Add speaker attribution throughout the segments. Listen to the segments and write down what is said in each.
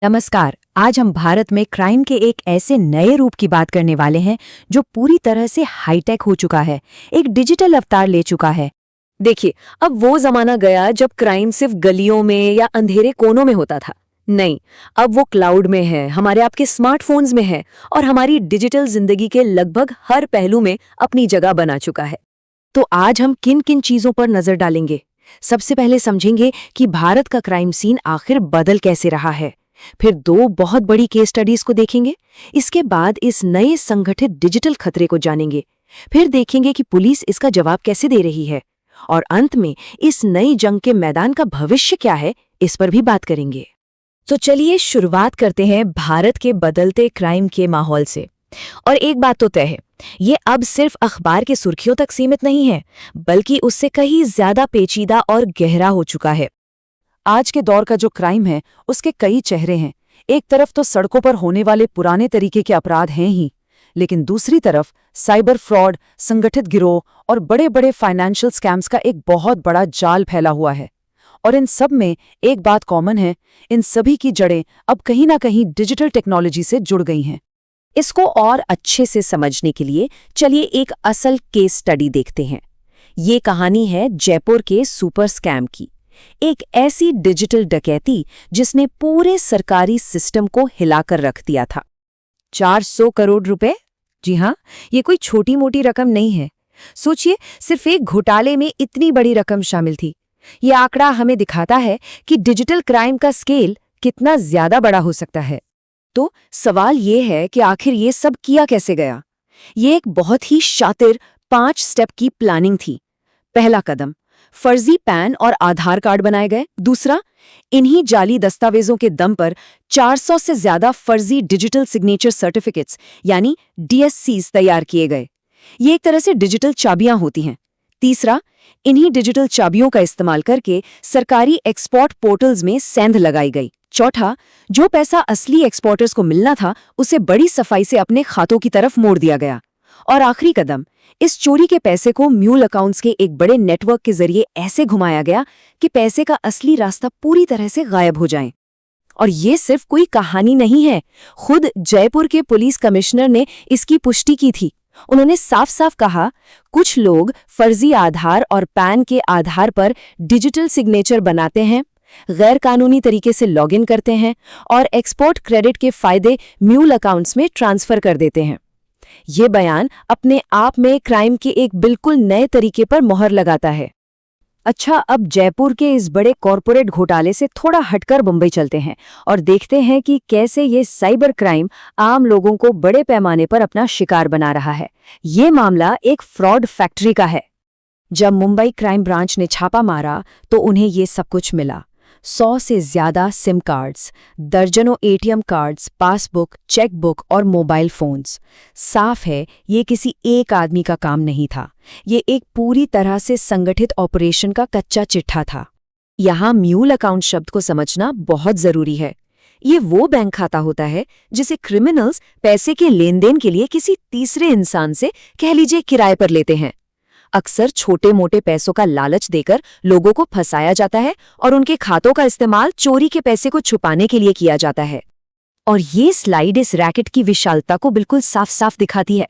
Speaker 1: नमस्कार। आज हम भारत में क्राइम के एक ऐसे नए रूप की बात करने वाले हैं जो पूरी तरह से हाईटेक हो चुका है, एक डिजिटल अवतार ले चुका है।
Speaker 2: देखिए, अब वो जमाना गया जब क्राइम सिर्फ गलियों में या अंधेरे कोनों में होता था। नहीं, अब वो क्लाउड में है, हमारे आपके स्मार्टफोन्स में है और हमारी डिजिटल जिंदगी के लगभग हर पहलू में अपनी जगह बना चुका है।
Speaker 1: तो आज हम किन किन चीजों पर नजर डालेंगे। सबसे पहले समझेंगे कि भारत का क्राइम सीन आखिर बदल कैसे रहा है। फिर दो बहुत बड़ी केस स्टडीज को देखेंगे। इसके बाद इस नए संगठित डिजिटल खतरे को जानेंगे। फिर देखेंगे कि पुलिस इसका जवाब कैसे दे रही है। और अंत में इस नई जंग के मैदान का भविष्य क्या है, इस पर भी बात करेंगे।
Speaker 2: तो चलिए शुरुआत करते हैं भारत के बदलते क्राइम के माहौल से। और एक बात तो तय है, ये अब सिर्फ अखबार के सुर्खियों तक सीमित नहीं है, बल्कि उससे कहीं ज्यादा पेचीदा और गहरा हो चुका है।
Speaker 3: आज के दौर का जो क्राइम है उसके कई चेहरे हैं। एक तरफ तो सड़कों पर होने वाले पुराने तरीके के अपराध हैं ही, लेकिन दूसरी तरफ साइबर फ्रॉड, संगठित गिरोह और बड़े बड़े फाइनेंशियल स्कैम्स का एक बहुत बड़ा जाल फैला हुआ है। और इन सब में एक बात कॉमन है, इन सभी की जड़ें अब कहीं ना कहीं डिजिटल टेक्नोलॉजी से जुड़ गई हैं।
Speaker 2: इसको और अच्छे से समझने के लिए चलिए एक असल केस स्टडी देखते हैं। ये कहानी है जयपुर के सुपर स्कैम की, एक ऐसी डिजिटल डकैती जिसने पूरे सरकारी सिस्टम को हिलाकर रख दिया था।
Speaker 1: 400 करोड़ रुपए? जी हाँ, ये कोई छोटी मोटी रकम नहीं है। सोचिए, सिर्फ एक घोटाले में इतनी बड़ी रकम शामिल थी। ये आंकड़ा हमें दिखाता है कि डिजिटल क्राइम का स्केल कितना ज्यादा बड़ा हो सकता है।
Speaker 2: तो सवाल ये है कि आखिर ये सब किया कैसे गया। ये एक बहुत ही शातिर 5 स्टेप की प्लानिंग थी। पहला कदम, फर्जी पैन और आधार कार्ड बनाए गए। दूसरा, इन्हीं जाली दस्तावेजों के दम पर 400 से ज्यादा फर्जी डिजिटल सिग्नेचर सर्टिफिकेट्स यानी डीएससीज तैयार किए गए। ये एक तरह से डिजिटल चाबियां होती हैं। तीसरा, इन्हीं डिजिटल चाबियों का इस्तेमाल करके सरकारी एक्सपोर्ट पोर्टल्स में सेंध लगाई गई। चौथा, जो पैसा असली एक्सपोर्टर्स को मिलना था उसे बड़ी सफाई से अपने खातों की तरफ मोड़ दिया गया। और आखिरी कदम, इस चोरी के पैसे को म्यूल अकाउंट्स के एक बड़े नेटवर्क के जरिए ऐसे घुमाया गया कि पैसे का असली रास्ता पूरी तरह से गायब हो जाए। और ये सिर्फ कोई कहानी नहीं है, खुद जयपुर के पुलिस कमिश्नर ने इसकी पुष्टि की थी। उन्होंने साफ साफ कहा, कुछ लोग फर्जी आधार और पैन के आधार पर डिजिटल सिग्नेचर बनाते हैं, गैर कानूनी तरीके से लॉगिन करते हैं और एक्सपोर्ट क्रेडिट के फायदे म्यूल अकाउंट्स में ट्रांसफर कर देते हैं। ये बयान अपने आप में क्राइम के एक बिल्कुल नए तरीके पर मोहर लगाता है।
Speaker 1: अच्छा, अब जयपुर के इस बड़े कॉरपोरेट घोटाले से थोड़ा हटकर मुंबई चलते हैं और देखते हैं कि कैसे ये साइबर क्राइम आम लोगों को बड़े पैमाने पर अपना शिकार बना रहा है। ये मामला एक फ्रॉड फैक्ट्री का है। जब मुंबई क्राइम ब्रांच ने छापा मारा तो उन्हें ये सब कुछ मिला। 100 से ज्यादा सिम कार्ड्स, दर्जनों एटीएम कार्ड्स, पासबुक, चेकबुक और मोबाइल फोन्स। साफ है, ये किसी एक आदमी का काम नहीं था। ये एक पूरी तरह से संगठित ऑपरेशन का कच्चा चिट्ठा था। यहाँ म्यूल अकाउंट शब्द को समझना बहुत जरूरी है। ये वो बैंक खाता होता है जिसे क्रिमिनल्स पैसे के लेन देन के लिए किसी तीसरे इंसान से, कह लीजिए, किराए पर लेते हैं। अक्सर छोटे मोटे पैसों का लालच देकर लोगों को फंसाया जाता है और उनके खातों का इस्तेमाल चोरी के पैसे को छुपाने के लिए किया जाता है। और ये स्लाइड इस रैकेट की विशालता को बिल्कुल साफ साफ दिखाती है।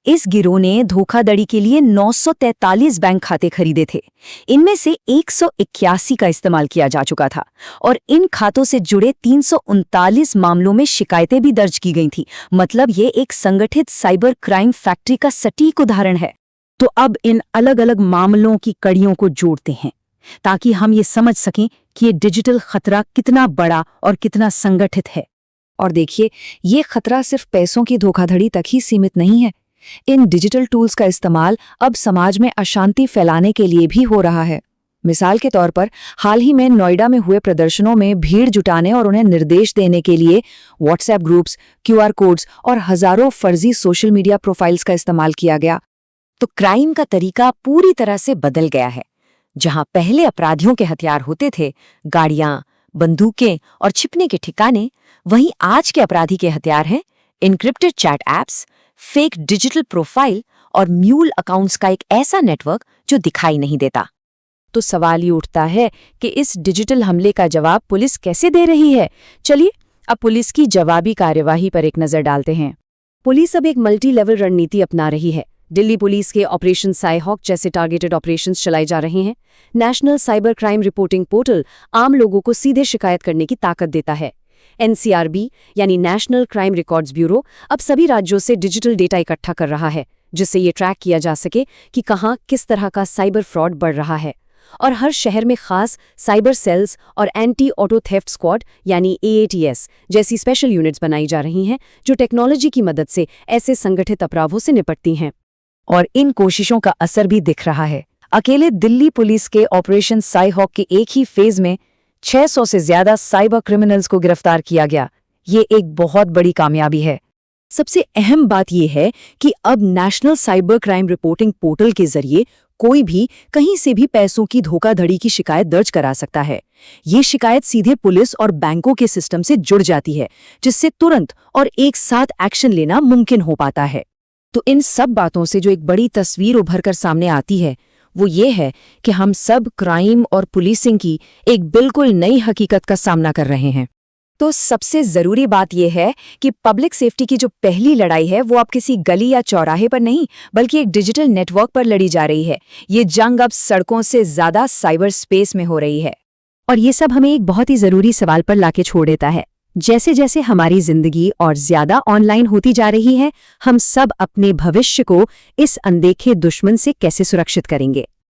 Speaker 1: इस गिरोह ने धोखाधड़ी के लिए 943 बैंक खाते खरीदे थे। इनमें से 181 का इस्तेमाल किया जा चुका था और इन खातों से जुड़े 339 मामलों में शिकायतें भी दर्ज की गई थी। मतलब ये एक संगठित साइबर क्राइम फैक्ट्री का सटीक उदाहरण है।
Speaker 3: तो अब इन अलग अलग मामलों की कड़ियों को जोड़ते हैं ताकि हम ये समझ सकें कि ये डिजिटल खतरा कितना बड़ा और कितना संगठित है।
Speaker 1: और देखिए, ये खतरा सिर्फ पैसों की धोखाधड़ी तक ही सीमित नहीं है। इन डिजिटल टूल्स का इस्तेमाल अब समाज में अशांति फैलाने के लिए भी हो रहा है। मिसाल के तौर पर हाल ही में नोएडा में हुए प्रदर्शनों में भीड़ जुटाने और उन्हें निर्देश देने के लिए व्हाट्सएप ग्रुप्स, क्यूआर कोड्स और हजारों फर्जी सोशल मीडिया प्रोफाइल्स का इस्तेमाल किया गया। तो क्राइम का तरीका पूरी तरह से बदल गया है। जहां पहले अपराधियों के हथियार होते थे, गाड़ियां, बंदूकें और छिपने के ठिकाने, वहीं आज के अपराधी के हथियार हैं encrypted chat apps, fake digital profile और म्यूल अकाउंट्स का एक ऐसा नेटवर्क जो दिखाई नहीं देता। तो सवाल ये उठता है कि इस डिजिटल हमले का जवाब पुलिस कैसे दे रही है। चलिए
Speaker 2: अब पुलिस की जवाबी कार्यवाही पर एक नजर डालते हैं।
Speaker 1: पुलिस अब एक मल्टी लेवल रणनीति अपना रही है। दिल्ली पुलिस के ऑपरेशन साइहॉक जैसे टारगेटेड ऑपरेशंस चलाए जा रहे हैं। National cyber crime reporting portal आम लोगों को सीधे शिकायत करने की ताकत देता है। NCRB यानी नेशनल क्राइम रिकॉर्ड्स ब्यूरो अब सभी राज्यों से डिजिटल डेटा इकट्ठा कर रहा है, जिससे ये ट्रैक किया जा सके कि कहाँ किस तरह का साइबर फ्रॉड बढ़ रहा है। और हर शहर में खास साइबर सेल्स और एंटी ऑटो थेफ्ट स्क्वाड यानी AATS जैसी स्पेशल यूनिट्स बनाई जा रही हैं, जो टेक्नोलॉजी की मदद से ऐसे संगठित अपराधों से निपटती हैं।
Speaker 2: और इन कोशिशों का असर भी दिख रहा है। अकेले दिल्ली पुलिस के ऑपरेशन साइहॉक के एक ही फेज में 600 से ज्यादा साइबर क्रिमिनल्स को गिरफ्तार किया गया। ये एक बहुत बड़ी कामयाबी है।
Speaker 1: सबसे अहम बात यह है कि अब national cyber crime reporting portal के जरिए कोई भी कहीं से भी पैसों की धोखाधड़ी की शिकायत दर्ज करा सकता है। ये शिकायत सीधे पुलिस और बैंकों के सिस्टम से जुड़ जाती है, जिससे तुरंत और एक साथ एक्शन लेना मुमकिन हो पाता है।
Speaker 2: तो इन सब बातों से जो एक बड़ी तस्वीर उभर कर सामने आती है वो ये है कि हम सब क्राइम और पुलिसिंग की एक बिल्कुल नई हकीकत का सामना कर रहे हैं।
Speaker 1: तो सबसे जरूरी बात यह है कि पब्लिक सेफ्टी की जो पहली लड़ाई है वो अब किसी गली या चौराहे पर नहीं, बल्कि एक डिजिटल नेटवर्क पर लड़ी जा रही है। ये जंग अब सड़कों से ज्यादा साइबर स्पेस में हो रही है। और ये सब हमें एक बहुत ही जरूरी सवाल पर लाके छोड़ देता है। जैसे जैसे हमारी जिंदगी और ज्यादा ऑनलाइन होती जा रही है, हम सब अपने भविष्य को इस अनदेखे दुश्मन से कैसे सुरक्षित करेंगे।